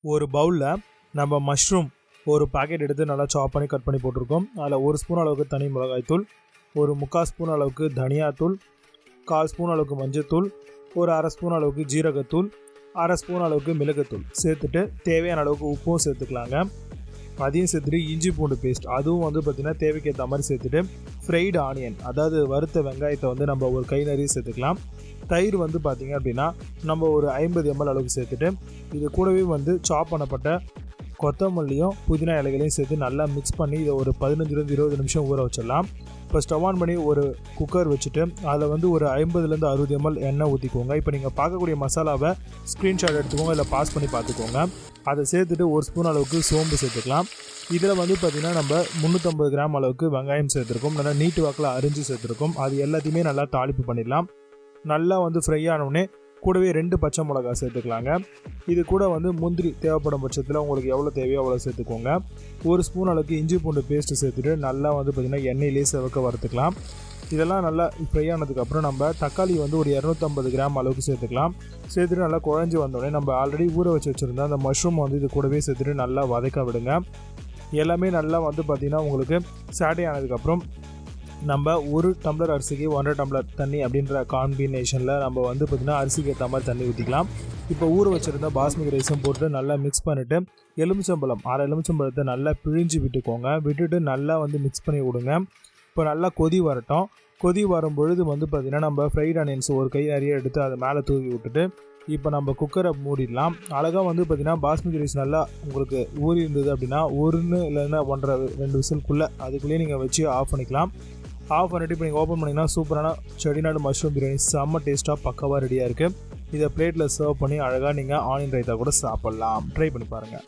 ஒரு பவுலில் நம்ம மஷ்ரூம் ஒரு பாக்கெட் எடுத்து நல்லா சாப் பண்ணி கட் பண்ணி போட்டிருக்கோம். அதில் 1 ஸ்பூன் அளவுக்கு தனி மிளகாய்த்தூள், ஒரு 3/4 ஸ்பூன் அளவுக்கு தனியாத்தூள், 1/4 ஸ்பூன் அளவுக்கு மஞ்சத்தூள், ஒரு 1/2 ஸ்பூன் அளவுக்கு ஜீரகத்தூள், 1/2 ஸ்பூன் அளவுக்கு மிளகுத்தூள் சேர்த்துட்டு தேவையான அளவுக்கு உப்பும் சேர்த்துக்கலாங்க. அதையும் சேர்த்துட்டு இஞ்சி பூண்டு பேஸ்ட் அதுவும் பார்த்திங்கன்னா தேவைக்கு ஏற்ற மாதிரி சேர்த்துட்டு ஃப்ரைடு ஆனியன் அதாவது வறுத்த வெங்காயத்தை நம்ம ஒரு கை நிறைய சேர்த்துக்கலாம். தயிர் பார்த்திங்க அப்படின்னா நம்ம ஒரு 50 ml அளவுக்கு சேர்த்துட்டு இது கூடவே சாப் பண்ணப்பட்ட கொத்தமல்லியும் புதினா இலைகளையும் சேர்த்து நல்லா மிக்ஸ் பண்ணி இதை ஒரு 15-20 நிமிஷம் ஊற வச்சிடலாம். இப்போ ஸ்டவ் ஆன் பண்ணி ஒரு குக்கர் வச்சுட்டு அதில் ஒரு 50-60 ml எண்ணெய் ஊற்றிக்கோங்க. இப்போ நீங்கள் பார்க்கக்கூடிய மசாலாவை ஸ்க்ரீன்ஷாட் எடுத்துக்கோங்க, இல்லை பாஸ் பண்ணி பார்த்துக்கோங்க. அதை சேர்த்துட்டு 1 ஸ்பூன் அளவுக்கு சோம்பு சேர்த்துக்கலாம். இதில் பார்த்திங்கன்னா நம்ம 350 கிராம் அளவுக்கு வெங்காயம் சேர்த்துருக்கோம், நல்லா நீட்டு வாக்கில் அரிஞ்சு சேர்த்துருக்கோம். அது எல்லாத்தையுமே நல்லா தாளிப்பு பண்ணிடலாம். நல்லா ஃப்ரை ஆனவுடனே கூடவே 2 பச்சை மிளகா சேர்த்துக்கலாங்க. இது கூட முந்திரி தேவைப்படும் பட்சத்தில் உங்களுக்கு எவ்வளோ தேவையோ அவ்வளோ சேர்த்துக்கோங்க. 1 ஸ்பூன் அளவுக்கு இஞ்சி பூண்டு பேஸ்ட்டு சேர்த்துட்டு நல்லா பார்த்திங்கன்னா எண்ணெயிலே செவக்க வறுத்துக்கலாம். இதெல்லாம் நல்லா ஃப்ரை ஆனதுக்கப்புறம் நம்ம தக்காளி ஒரு 250 கிராம் அளவுக்கு சேர்த்துக்கலாம். சேர்த்துட்டு நல்லா குழஞ்சி வந்தோடனே நம்ம ஆல்ரெடி ஊற வச்சுருந்தா அந்த மஷ்ரூம் இது கூடவே சேர்த்துட்டு நல்லா வதக்க விடுங்க. எல்லாமே நல்லா பார்த்திங்கன்னா உங்களுக்கு சாட்டே ஆனதுக்கப்புறம் நம்ம 1 டம்ளர் அரிசிக்கு 1.5 டம்ளர் தண்ணி அப்படின்ற காம்பினேஷனில் நம்ம பார்த்திங்கன்னா அரிசிக்கு ஏற்ற மாதிரி தண்ணி ஊற்றிக்கலாம். இப்போ ஊற வச்சுருந்த பாஸ்மதி ரைஸும் போட்டு நல்லா மிக்ஸ் பண்ணிவிட்டு எலுமிச்சம்பழம் 1/2 எலுமிச்சம்பழத்தை நல்லா பிழிஞ்சு விட்டுக்கோங்க. விட்டுட்டு நல்லா மிக்ஸ் பண்ணி விடுங்க. இப்போ நல்லா கொதி வரட்டும். கொதி வரும்பொழுது பார்த்திங்கன்னா நம்ம ஃப்ரைட் ஆனியன்ஸ் ஒரு கை நிறைய எடுத்து அதை மேலே தூவி விட்டுட்டு இப்போ நம்ம குக்கரை மூடிடலாம். அழகாக பார்த்திங்கன்னா பாஸ்மதி ரைஸ் நல்லா உங்களுக்கு ஊறி இருந்தது அப்படின்னா 1 இல்லைன்னா 1.5-2 விசிலுக்குள்ளே அதுக்குள்ளேயே நீங்கள் வச்சு ஆஃப் பண்ணிக்கலாம். ஆஃப் பண்ணிவிட்டு இப்போ நீங்கள் ஓப்பன் பண்ணிங்கன்னா சூப்பரான செட்டிநாடு மஷ்ரூம் பிரியாணி செம்ம டேஸ்ட்டாக பக்காவாக ரெடியாக இருக்குது. இதை பிளேட்டில் சர்வ் பண்ணி அழகாக நீங்கள் ஆனியன் ரைத்தா கூட சாப்பிட்லாம். ட்ரை பண்ணி பாருங்கள்.